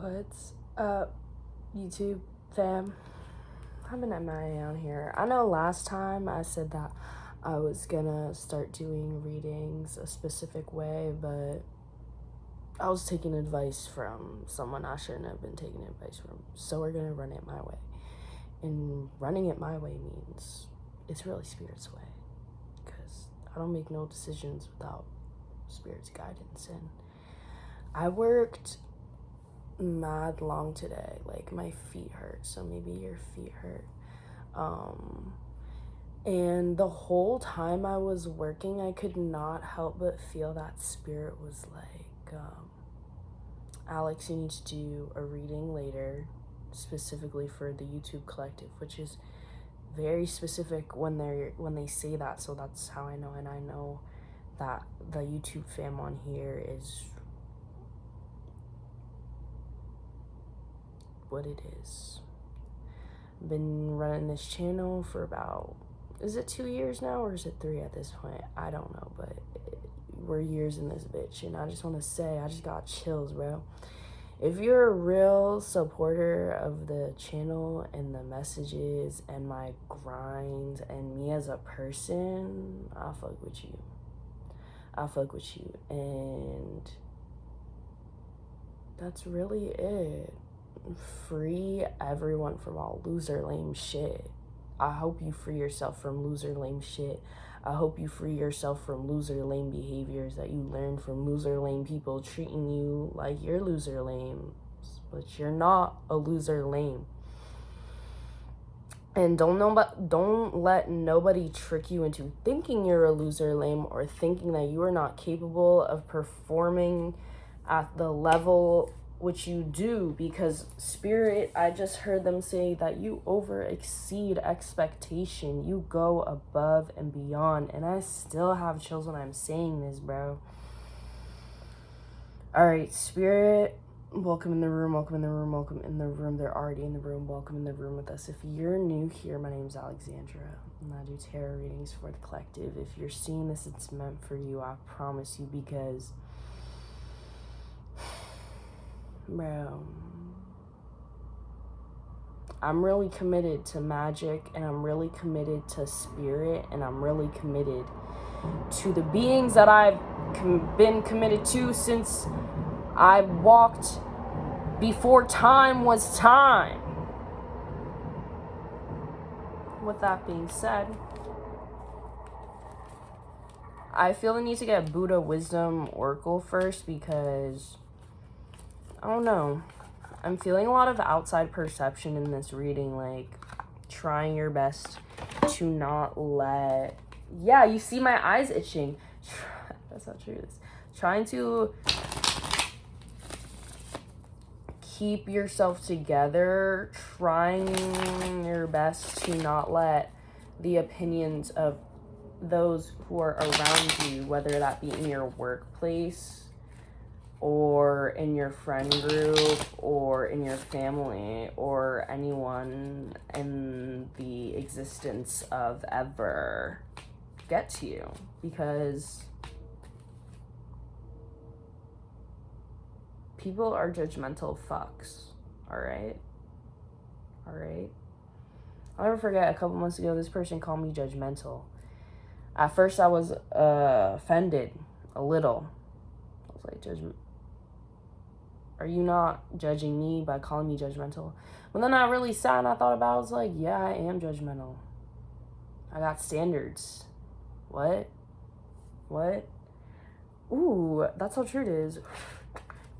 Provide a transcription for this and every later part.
What's up, YouTube fam? I've been MIA on here. I know last time I said that I was gonna start doing readings a specific way, but I was taking advice from someone I shouldn't have been taking advice from. So we're gonna run it my way. And running it my way means it's really Spirit's way. Because I don't make no decisions without Spirit's guidance. And I worked mad long today. Like, my feet hurt, so maybe your feet hurt. And the whole time I was working, I could not help but feel that Spirit was like, Alex, you need to do a reading later, specifically for the YouTube collective, which is very specific when they say that. So that's how I know. And I know that the YouTube fam on here is what it is. I've been running this channel for about, is it 2 years now or is it 3 at this point? I don't know, but we're years in this bitch. And I just want to say, I just got chills, bro. If you're a real supporter of the channel and the messages and my grind and me as a person, I'll fuck with you. I'll fuck with you. And that's really it. Free everyone from all loser lame shit. I hope you free yourself from loser lame shit. I hope you free yourself from loser lame behaviors that you learned from loser lame people treating you like you're loser lame, but you're not a loser lame. And don't let nobody trick you into thinking you're a loser lame or thinking that you are not capable of performing at the level which you do, because Spirit, I just heard them say that you over exceed expectation. You go above and beyond. And I still have chills when I'm saying this, bro. All right, Spirit, welcome in the room, welcome in the room, welcome in the room. They're already in the room. Welcome in the room with us. If you're new here, my name's Alexandra, and I do tarot readings for the collective. If you're seeing this, it's meant for you, I promise you, because bro, I'm really committed to magic, and I'm really committed to Spirit, and I'm really committed to the beings that I've been committed to since I walked before time was time. With that being said, I feel the need to get Buddha Wisdom Oracle first because I don't know. I'm feeling a lot of outside perception in this reading, like trying your best to not let... Yeah, you see my eyes itching. That's not true. It's trying to keep yourself together, trying your best to not let the opinions of those who are around you, whether that be in your workplace or in your friend group or in your family or anyone in the existence of ever, get to you, because people are judgmental fucks. All right. I'll never forget, a couple months ago, this person called me judgmental. At first I was offended a little. I was like, are you not judging me by calling me judgmental? But then I really sat and I thought about it. I was like, yeah, I am judgmental. I got standards. What? Ooh, that's how true it is.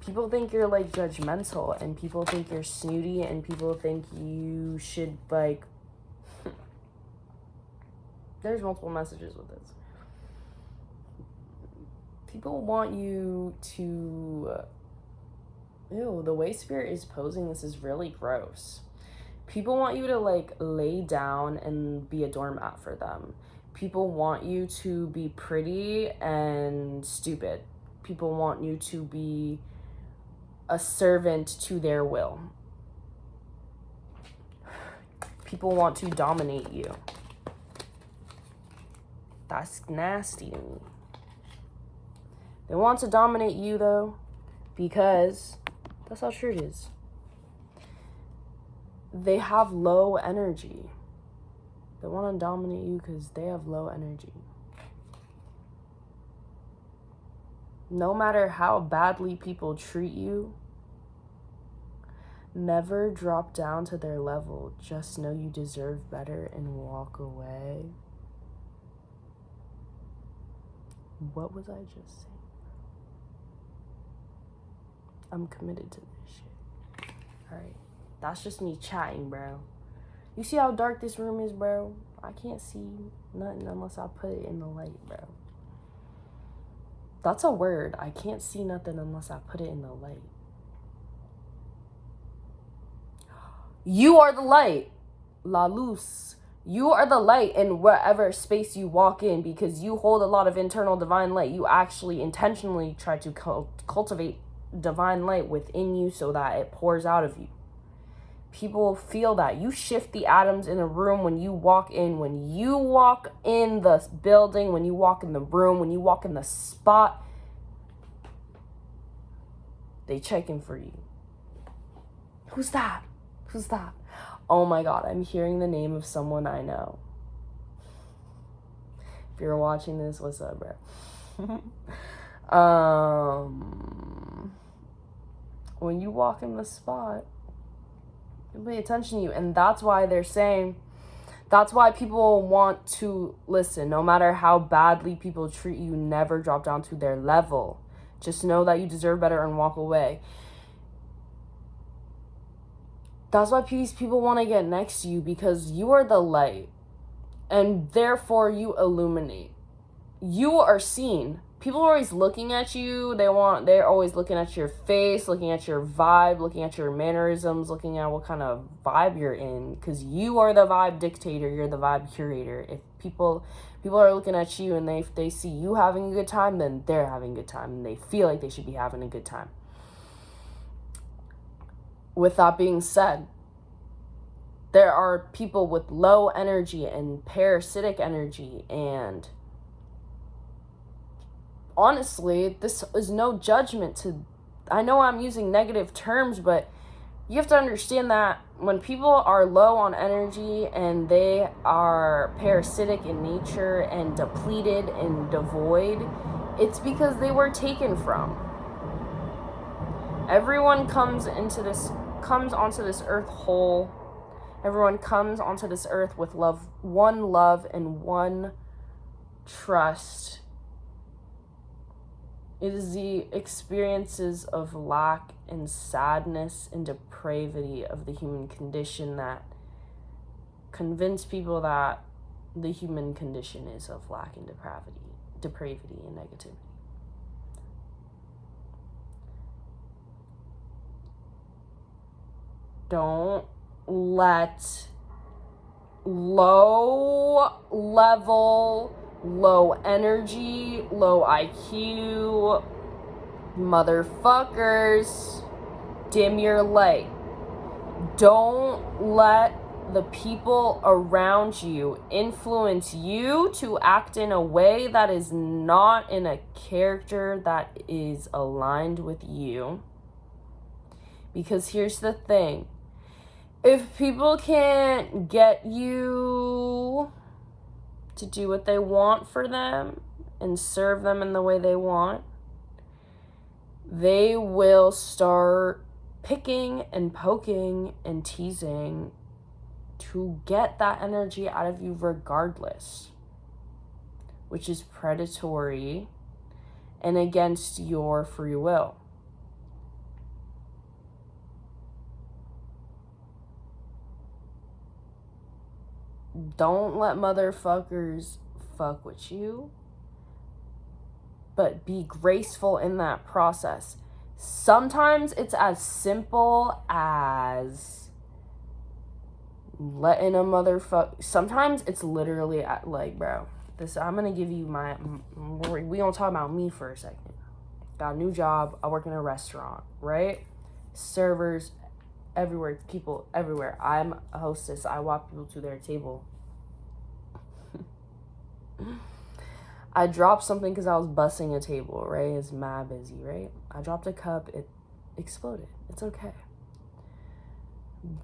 People think you're like judgmental, and people think you're snooty, and people think you should like... There's multiple messages with this. People want you to... Ew, the way Spirit is posing this is really gross. People want you to like lay down and be a doormat for them. People want you to be pretty and stupid. People want you to be a servant to their will. People want to dominate you. That's nasty to me. They want to dominate you though, because That's how true it is. They have low energy. They want to dominate you because they have low energy. No matter how badly people treat you, never drop down to their level. Just know you deserve better and walk away. What was I just saying? I'm committed to this shit. Alright. That's just me chatting, bro. You see how dark this room is, bro? I can't see nothing unless I put it in the light, bro. That's a word. I can't see nothing unless I put it in the light. You are the light. La luz. You are the light in whatever space you walk in because you hold a lot of internal divine light. You actually intentionally try to cultivate divine light within you so that it pours out of you. People feel that. You shift the atoms in a room when you walk in. When you walk in the building, when you walk in the room, when you walk in the spot, they checking for you. Who's that? Who's that? Oh my God, I'm hearing the name of someone I know. If you're watching this, what's up, bro? When you walk in the spot, people pay attention to you. And that's why they're saying, that's why people want to listen. No matter how badly people treat you, never drop down to their level. Just know that you deserve better and walk away. That's why these people want to get next to you, because you are the light. And therefore you illuminate. You are seen. People are always looking at you. They're always looking at your face, looking at your vibe, looking at your mannerisms, looking at what kind of vibe you're in. Because you are the vibe dictator. You're the vibe curator. If people are looking at you and they see you having a good time, then they're having a good time. And they feel like they should be having a good time. With that being said, there are people with low energy and parasitic energy, and honestly, this is no judgment to, I know I'm using negative terms, but you have to understand that when people are low on energy and they are parasitic in nature and depleted and devoid, it's because they were taken from. Everyone comes onto this earth whole. Everyone comes onto this earth with love and one trust. It is the experiences of lack and sadness and depravity of the human condition that convince people that the human condition is of lack and depravity and negativity. Don't let low level, low energy, low IQ motherfuckers dim your light. Don't let the people around you influence you to act in a way that is not in a character that is aligned with you. Because here's the thing. If people can't get you to do what they want for them and serve them in the way they want, they will start picking and poking and teasing to get that energy out of you regardless, which is predatory and against your free will. Don't let motherfuckers fuck with you, but be graceful in that process. Sometimes it's as simple as letting a motherfucker. Sometimes it's literally like, bro, I'm gonna give you we gonna talk about me for a second. Got a new job. I work in a restaurant, right? Servers everywhere, people everywhere. I'm a hostess. I walk people to their table. I dropped something because I was bussing a table, right? It's mad busy, right? I dropped a cup. exploded. It's okay.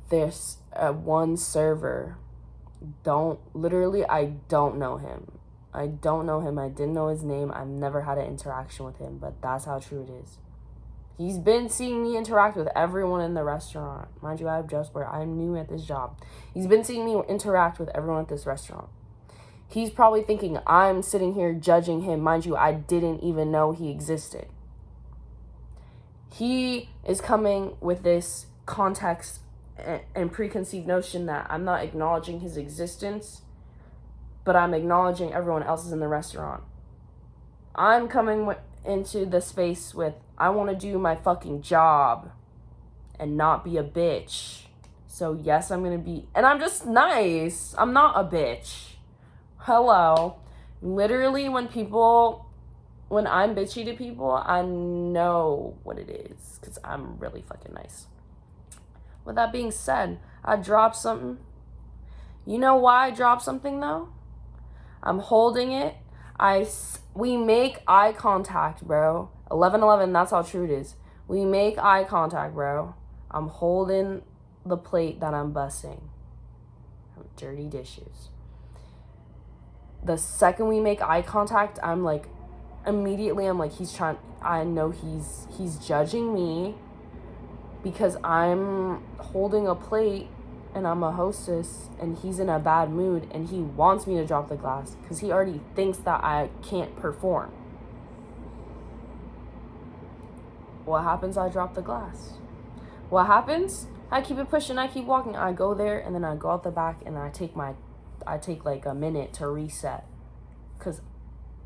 There's one server. I don't know him. I didn't know his name. I've never had an interaction with him, but that's how true it is. He's been seeing me interact with everyone in the restaurant. Mind you, I'm new at this job. He's been seeing me interact with everyone at this restaurant. He's probably thinking I'm sitting here judging him. Mind you, I didn't even know he existed. He is coming with this context and preconceived notion that I'm not acknowledging his existence, but I'm acknowledging everyone else's in the restaurant. I'm coming into the space with, I want to do my fucking job and not be a bitch. So yes, I'm going to be, and I'm just nice. I'm not a bitch. Hello. Literally, when I'm bitchy to people, I know what it is because I'm really fucking nice. With that being said, I dropped something. You know why I dropped something though? I'm holding it. We make eye contact, bro. 11:11, that's how true it is. We make eye contact, bro. I'm holding the plate that I'm bussing. Dirty dishes. The second we make eye contact, I'm like, I know he's judging me because I'm holding a plate and I'm a hostess and he's in a bad mood and he wants me to drop the glass because he already thinks that I can't perform. What happens? I drop the glass. What happens? I keep it pushing, I keep walking. I go there and then I go out the back and I take like a minute to reset. Because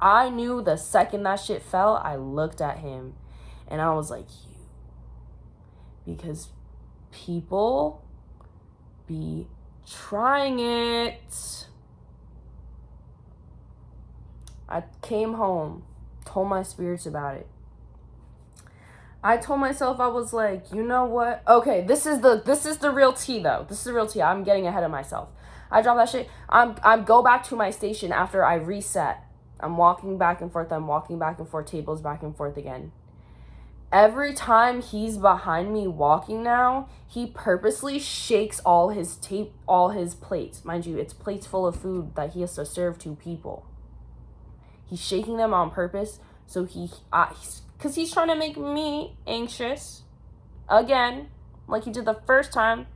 I knew the second that shit fell, I looked at him and I was like, you. Because people be trying it. I came home, told my spirits about it. I told myself, I was like, you know what? Okay, this is the real tea though. This is the real tea. I'm getting ahead of myself. I drop that shit. I'm go back to my station after I reset. I'm walking back and forth, tables back and forth again. Every time he's behind me walking now, he purposely shakes all his plates. Mind you, it's plates full of food that he has to serve to people. He's shaking them on purpose, so because he's trying to make me anxious again, like he did the first time,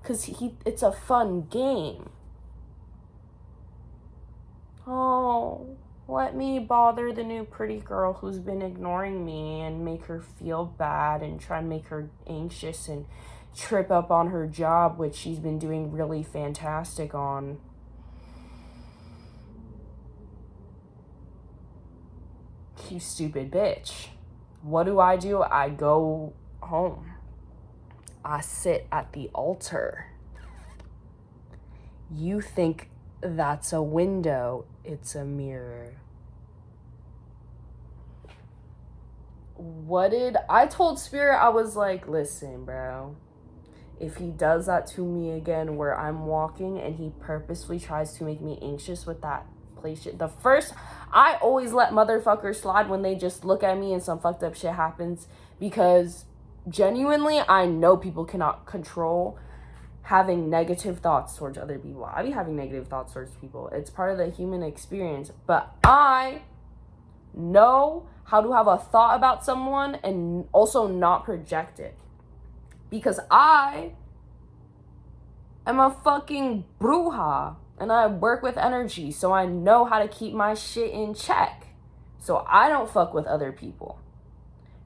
because it's a fun game. Oh, let me bother the new pretty girl who's been ignoring me and make her feel bad and try and make her anxious and trip up on her job, which she's been doing really fantastic on. You stupid bitch. What do? I go home. I sit at the altar. You think that's a window, it's a mirror. I told Spirit, I was like, listen, bro, if he does that to me again where I'm walking and he purposefully tries to make me anxious with that play shit, I always let motherfuckers slide when they just look at me and some fucked up shit happens, because genuinely, I know people cannot control having negative thoughts towards other people. I be having negative thoughts towards people. It's part of the human experience. But I know how to have a thought about someone and also not project it. Because I am a fucking bruja and I work with energy. So I know how to keep my shit in check. So I don't fuck with other people.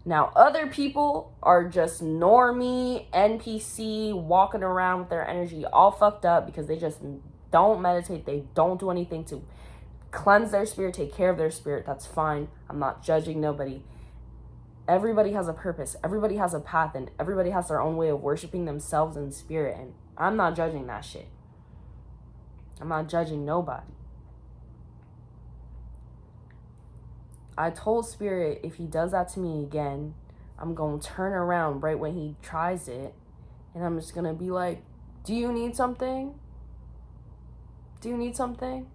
Now, other people are just normie, NPC, walking around with their energy all fucked up because they just don't meditate. They don't do anything to cleanse their spirit, take care of their spirit. That's fine. I'm not judging nobody. Everybody has a purpose. Everybody has a path, and everybody has their own way of worshiping themselves in spirit. And I'm not judging that shit. I'm not judging nobody. I told Spirit, if he does that to me again, I'm going to turn around right when he tries it. And I'm just going to be like, do you need something? Do you need something?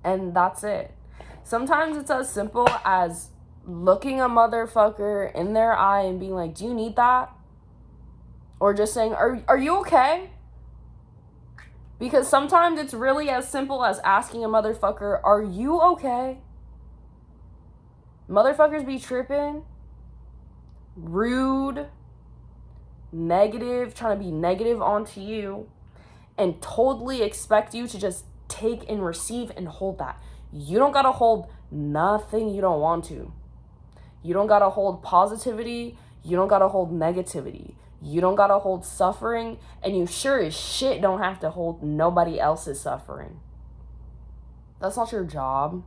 And that's it. Sometimes it's as simple as looking a motherfucker in their eye and being like, do you need that? Or just saying, are you okay? Because sometimes it's really as simple as asking a motherfucker, are you okay? Motherfuckers be tripping, rude, negative, trying to be negative onto you, and totally expect you to just take and receive and hold that. You don't gotta hold nothing you don't want to. You don't gotta hold positivity. You don't gotta hold negativity. You don't gotta hold suffering. And you sure as shit don't have to hold nobody else's suffering. That's not your job.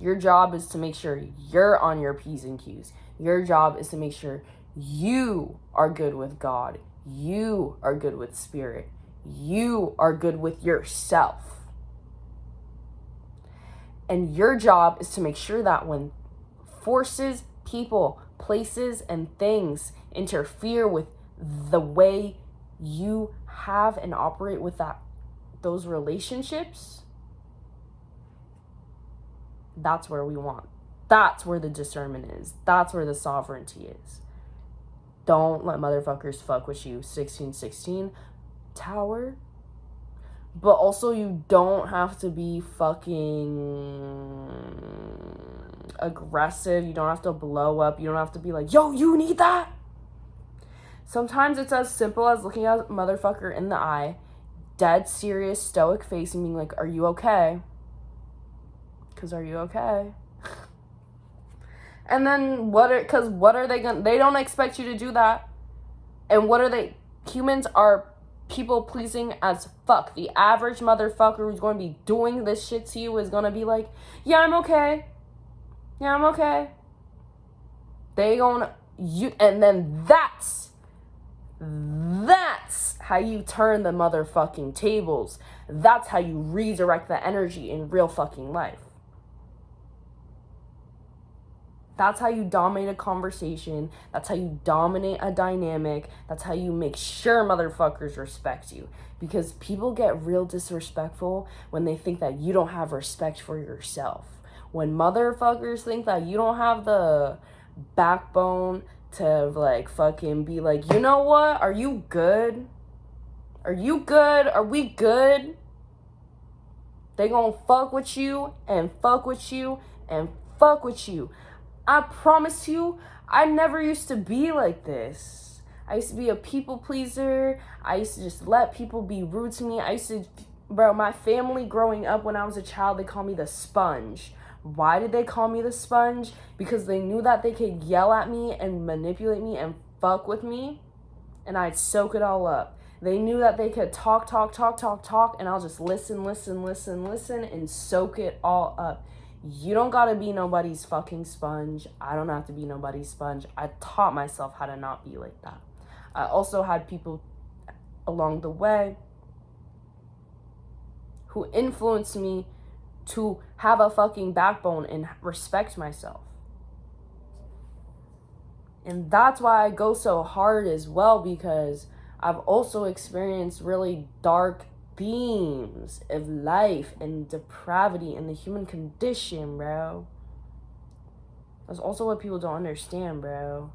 Your job is to make sure you're on your P's and Q's. Your job is to make sure you are good with God. You are good with spirit. You are good with yourself. And your job is to make sure that when forces, people, places, and things interfere with the way you have and operate with those relationships, that's where we want. That's where the discernment is. That's where the sovereignty is. Don't let motherfuckers fuck with you. 1616 Tower. But also, you don't have to be fucking aggressive. You don't have to blow up. You don't have to be like, yo, you need that? Sometimes it's as simple as looking at a motherfucker in the eye, dead serious, stoic face, and being like, are you okay? Because are you okay? And then what are they gonna, they don't expect you to do that. And what are they, humans are people pleasing as fuck. The average motherfucker who's going to be doing this shit to you is going to be like, yeah, I'm okay. Yeah, I'm okay. And then that's how you turn the motherfucking tables. That's how you redirect the energy in real fucking life. That's how you dominate a conversation. That's how you dominate a dynamic. That's how you make sure motherfuckers respect you. Because people get real disrespectful when they think that you don't have respect for yourself. When motherfuckers think that you don't have the backbone to like fucking be like, you know what? Are you good? Are you good? Are we good? They gonna fuck with you and fuck with you and fuck with you. I promise you, I never used to be like this. I used to be a people pleaser. I used to just let people be rude to me. My family growing up when I was a child, they called me the sponge. Why did they call me the sponge? Because they knew that they could yell at me and manipulate me and fuck with me, and I'd soak it all up. They knew that they could talk, and I'll just listen, and soak it all up. You don't gotta be nobody's fucking sponge. I don't have to be nobody's sponge. I taught myself how to not be like that. I also had people along the way who influenced me to have a fucking backbone and respect myself. And that's why I go so hard as well, because I've also experienced really dark beams of life and depravity in the human condition, bro. That's also what people don't understand, bro.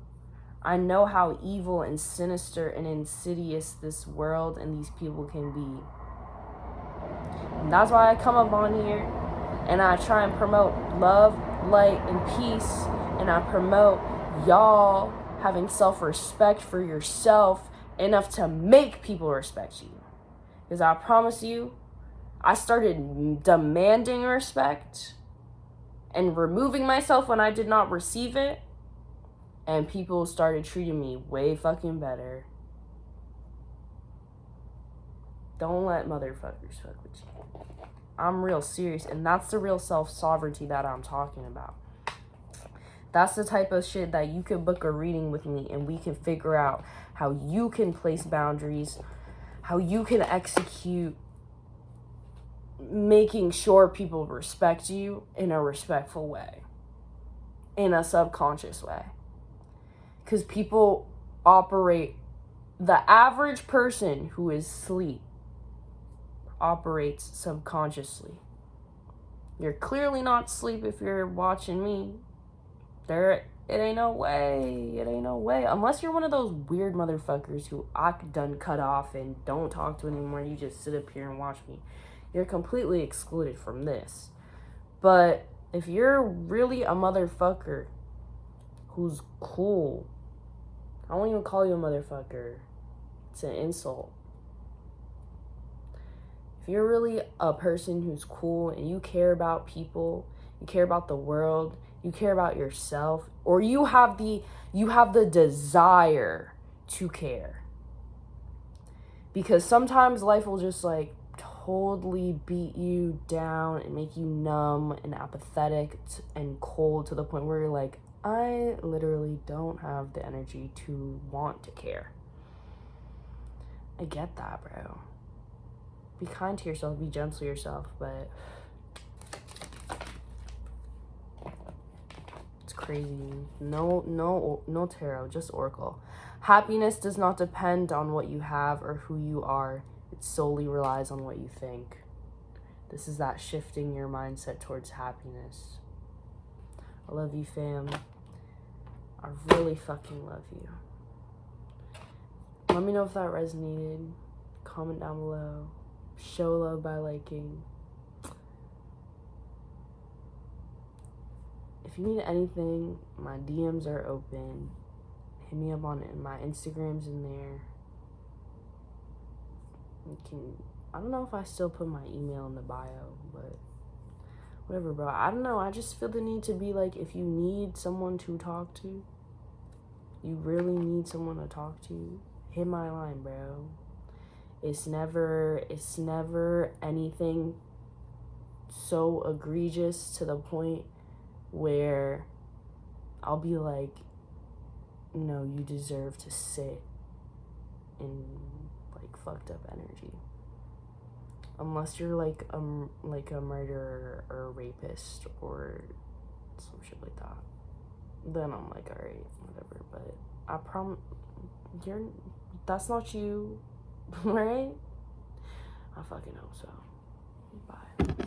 I know how evil and sinister and insidious this world and these people can be. And that's why I come up on here and I try and promote love, light, and peace. And I promote y'all having self-respect for yourself enough to make people respect you. Because I promise you, I started demanding respect and removing myself when I did not receive it. And people started treating me way fucking better. Don't let motherfuckers fuck with you. I'm real serious. And that's the real self-sovereignty that I'm talking about. That's the type of shit that you can book a reading with me and we can figure out how you can place boundaries, how you can execute making sure people respect you in a respectful way, in a subconscious way. Because people operate, the average person who is asleep operates subconsciously. You're clearly not asleep if you're watching me. It ain't no way. It ain't no way. Unless you're one of those weird motherfuckers who I done cut off and don't talk to anymore. You just sit up here and watch me. You're completely excluded from this. But if you're really a motherfucker who's cool, I won't even call you a motherfucker. It's an insult. If you're really a person who's cool and you care about people, you care about the world, you care about yourself, or you have the desire to care. Because sometimes life will just like totally beat you down and make you numb and apathetic and cold to the point where you're like, I literally don't have the energy to want to care. I get that, bro. Be kind to yourself, be gentle to yourself, but it's crazy. No tarot, just oracle. Happiness does not depend on what you have or who you are. It solely relies on what you think. This is that shifting your mindset towards happiness. I love you, fam. I really fucking love you. Let me know if that resonated. Comment down below. Show love by liking. If you need anything, my DMs are open. Hit me up on it. My Instagram's in there. I don't know if I still put my email in the bio, but whatever, bro. I don't know. I just feel the need to be like, if you need someone to talk to, you really need someone to talk to, hit my line, bro. It's never anything so egregious to the point where I'll be like, no, you deserve to sit in like fucked up energy. Unless you're like a murderer or a rapist or some shit like that. Then I'm like, alright, whatever. But I promise, that's not you, right? I fucking hope so. Bye.